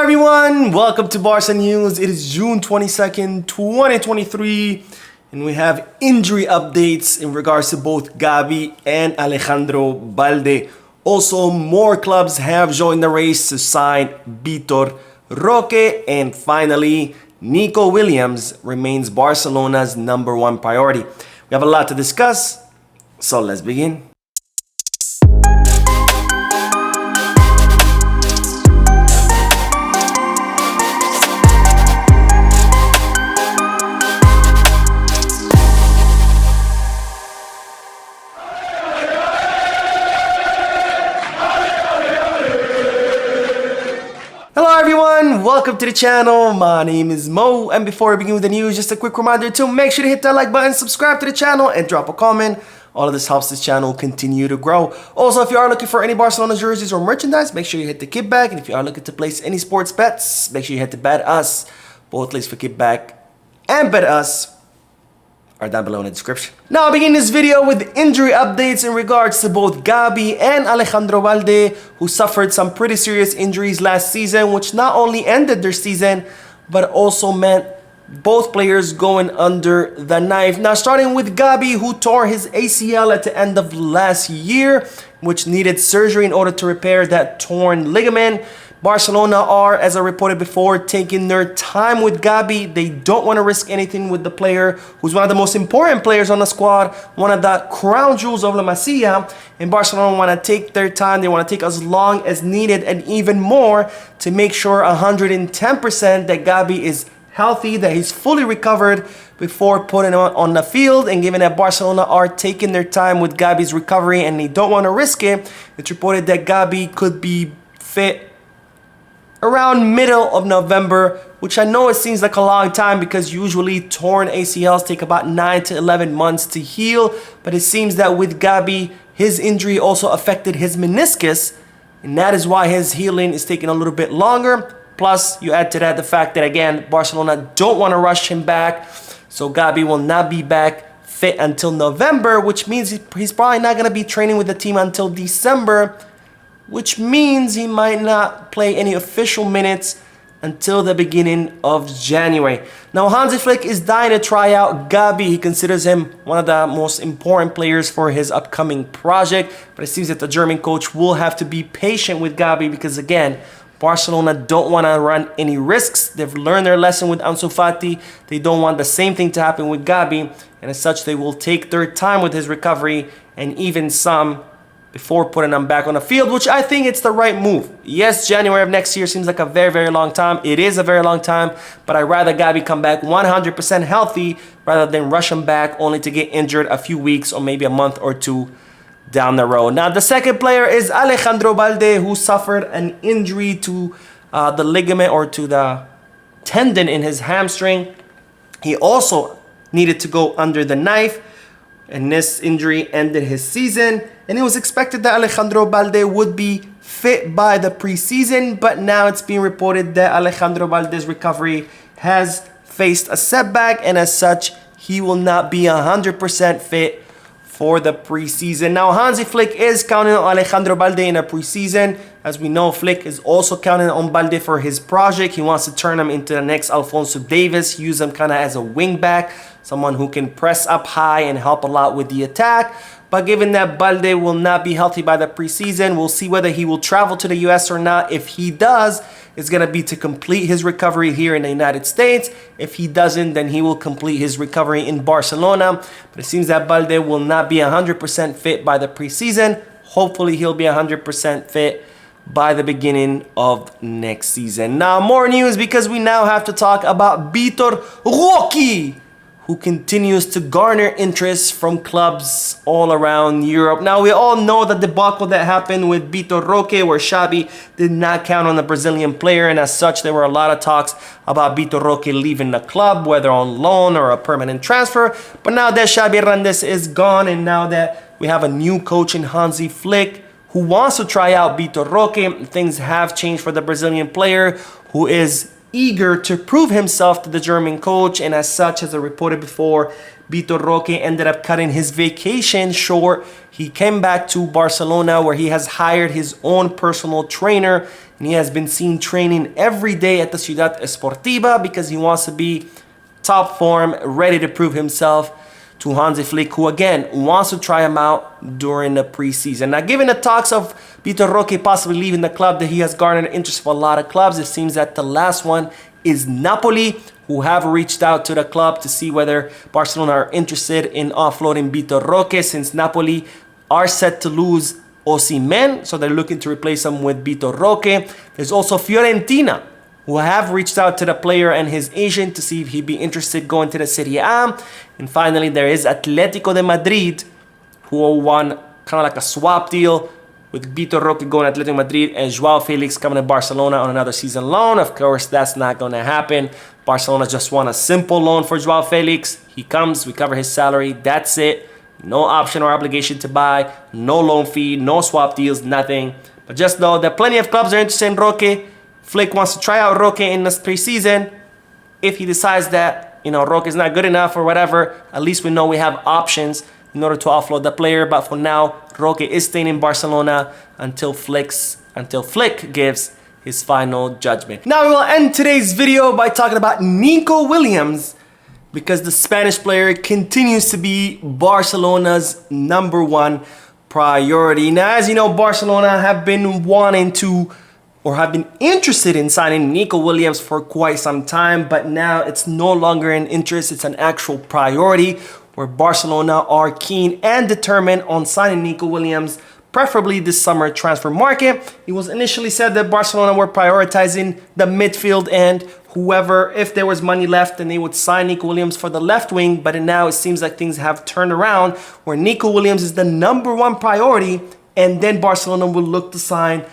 everyone, welcome to Barca News. It is June 22nd, 2023, and we have injury updates in regards to both Gavi and Alejandro Balde. Also, more clubs have joined the race to sign Vitor Roque, and finally, Nico Williams remains Barcelona's #1 priority. We have a lot to discuss, so let's begin. Hello everyone, welcome to the channel. My name is Mo, and before we begin with the news, just a quick reminder to make sure to hit that like button, subscribe to the channel, and drop a comment. All of this helps this channel continue to grow. Also, if you are looking for any Barcelona jerseys or merchandise, make sure you hit the kickback. And if you are looking to place any sports bets, make sure you hit the Bet Us. Both links for kickback and Bet Us are down below in the description. Now, I'll begin this video with injury updates in regards to both Gavi and Alejandro Balde, who suffered some pretty serious injuries last season, which not only ended their season, but also meant both players going under the knife. Now, starting with Gavi, who tore his ACL at the end of last year, which needed surgery in order to repair that torn ligament. Barcelona are, as I reported before, taking their time with Gavi. They don't want to risk anything with the player who's one of the most important players on the squad, one of the crown jewels of La Masia. And Barcelona want to take their time. They want to take as long as needed and even more to make sure 110% that Gavi is healthy, that he's fully recovered before putting him on the field. And given that Barcelona are taking their time with Gavi's recovery and they don't want to risk it, it's reported that Gavi could be fit around middle of November, which I know it seems like a long time because usually torn ACLs take about 9 to 11 months to heal. But it seems that with Gavi, his injury also affected his meniscus, and that is why his healing is taking a little bit longer. Plus, you add to that the fact that, again, Barcelona don't want to rush him back. So Gavi will not be back fit until November, which means he's probably not going to be training with the team until December, which means he might not play any official minutes until the beginning of January. Now, Hansi Flick is dying to try out Gavi. He considers him one of the most important players for his upcoming project, but it seems that the German coach will have to be patient with Gavi because, again, Barcelona don't want to run any risks. They've learned their lesson with Ansu Fati. They don't want the same thing to happen with Gavi, and as such, they will take their time with his recovery and even some before putting him back on the field, which I think it's the right move. Yes, January of next year seems like a very, very long time. It is a very long time, but I'd rather Gavi come back 100% healthy rather than rush him back only to get injured a few weeks or maybe a month or two down the road. Now, the second player is Alejandro Balde, who suffered an injury to the ligament or to the tendon in his hamstring. He also needed to go under the knife, and this injury ended his season. And it was expected that Alejandro Balde would be fit by the preseason, but now it's being reported that Alejandro Balde's recovery has faced a setback, and as such, he will not be 100% fit for the preseason. Now, Hansi Flick is counting on Alejandro Balde in the preseason. As we know, Flick is also counting on Balde for his project. He wants to turn him into the next Alphonso Davies, use him kind of as a wing back, someone who can press up high and help a lot with the attack. But given that Balde will not be healthy by the preseason, we'll see whether he will travel to the US or not. If he does, it's going to be to complete his recovery here in the United States. If he doesn't, then he will complete his recovery in Barcelona. But it seems that Balde will not be 100% fit by the preseason. Hopefully, he'll be 100% fit by the beginning of next season. Now, more news because we now have to talk about Vitor Roque, who continues to garner interest from clubs all around Europe. Now, we all know the debacle that happened with Vitor Roque, where Xavi did not count on the Brazilian player, and as such, there were a lot of talks about Vitor Roque leaving the club, whether on loan or a permanent transfer. But now that Xavi Hernandez is gone, and now that we have a new coach in Hansi Flick, who wants to try out Vitor Roque, things have changed for the Brazilian player, who is eager to prove himself to the German coach, and as such, as I reported before, Vitor Roque ended up cutting his vacation short. He came back to Barcelona, where he has hired his own personal trainer and he has been seen training every day at the Ciudad Esportiva because he wants to be top form, ready to prove himself to Hansi Flick, who again wants to try him out during the preseason. Now, given the talks of Vitor Roque possibly leaving the club, that he has garnered interest for a lot of clubs. It seems that the last one is Napoli, who have reached out to the club to see whether Barcelona are interested in offloading Vitor Roque, since Napoli are set to lose Osimhen, so they're looking to replace him with Vitor Roque. There's also Fiorentina, who have reached out to the player and his agent to see if he'd be interested going to the Serie A. And finally, there is Atletico de Madrid, who won kind of like a swap deal with Vitor Roque going to Atletico Madrid and Joao Felix coming to Barcelona on another season loan. Of course, that's not going to happen. Barcelona just want a simple loan for Joao Felix. He comes, we cover his salary, that's it. No option or obligation to buy, no loan fee, no swap deals, nothing. But just know that plenty of clubs are interested in Roque. Flick wants to try out Roque in this preseason. If he decides that, Roque is not good enough or whatever, at least we know we have options in order to offload the player. But for now, Roque is staying in Barcelona until Flick gives his final judgment. Now we will end today's video by talking about Nico Williams, because the Spanish player continues to be Barcelona's #1 priority. Now, as you know, Barcelona have been wanting to, or have been interested in signing Nico Williams for quite some time, but now it's no longer an interest, it's an actual priority, where Barcelona are keen and determined on signing Nico Williams, preferably this summer transfer market. It was initially said that Barcelona were prioritizing the midfield and whoever, if there was money left, then they would sign Nico Williams for the left wing. But now it seems like things have turned around, where Nico Williams is the #1 priority, and then Barcelona will look to sign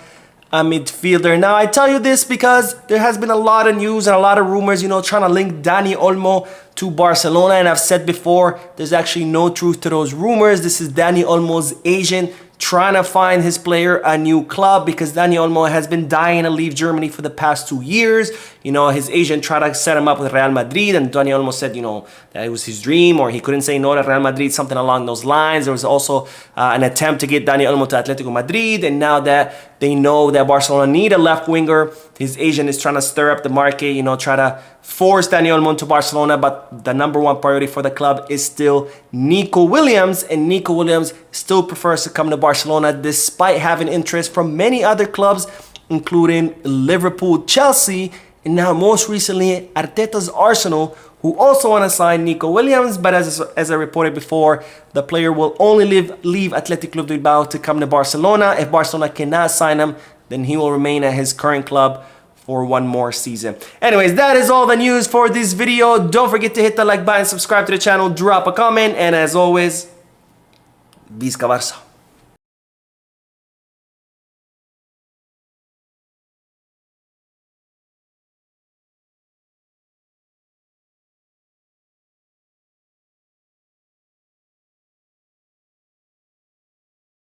a midfielder. Now, I tell you this because there has been a lot of news and a lot of rumors, trying to link Dani Olmo to Barcelona. And I've said before, there's actually no truth to those rumors. This is Dani Olmo's agent trying to find his player a new club, because Dani Olmo has been dying to leave Germany for the past 2 years. His agent tried to set him up with Real Madrid, and Dani Olmo said, that it was his dream, or he couldn't say no to Real Madrid, something along those lines. There was also an attempt to get Dani Olmo to Atletico Madrid, and now that they know that Barcelona need a left winger, his agent is trying to stir up the market, try to force Dani Olmo into Barcelona. But the #1 priority for the club is still Nico Williams, and Nico Williams still prefers to come to Barcelona despite having interest from many other clubs, including Liverpool, Chelsea, and now most recently Arteta's Arsenal, who also want to sign Nico Williams. But as I reported before, the player will only leave Athletic Club de Bilbao to come to Barcelona. If Barcelona cannot sign him, then he will remain at his current club for 1 more season. Anyways, that is all the news for this video. Don't forget to hit the like button, subscribe to the channel, drop a comment, and as always, Visca Barça.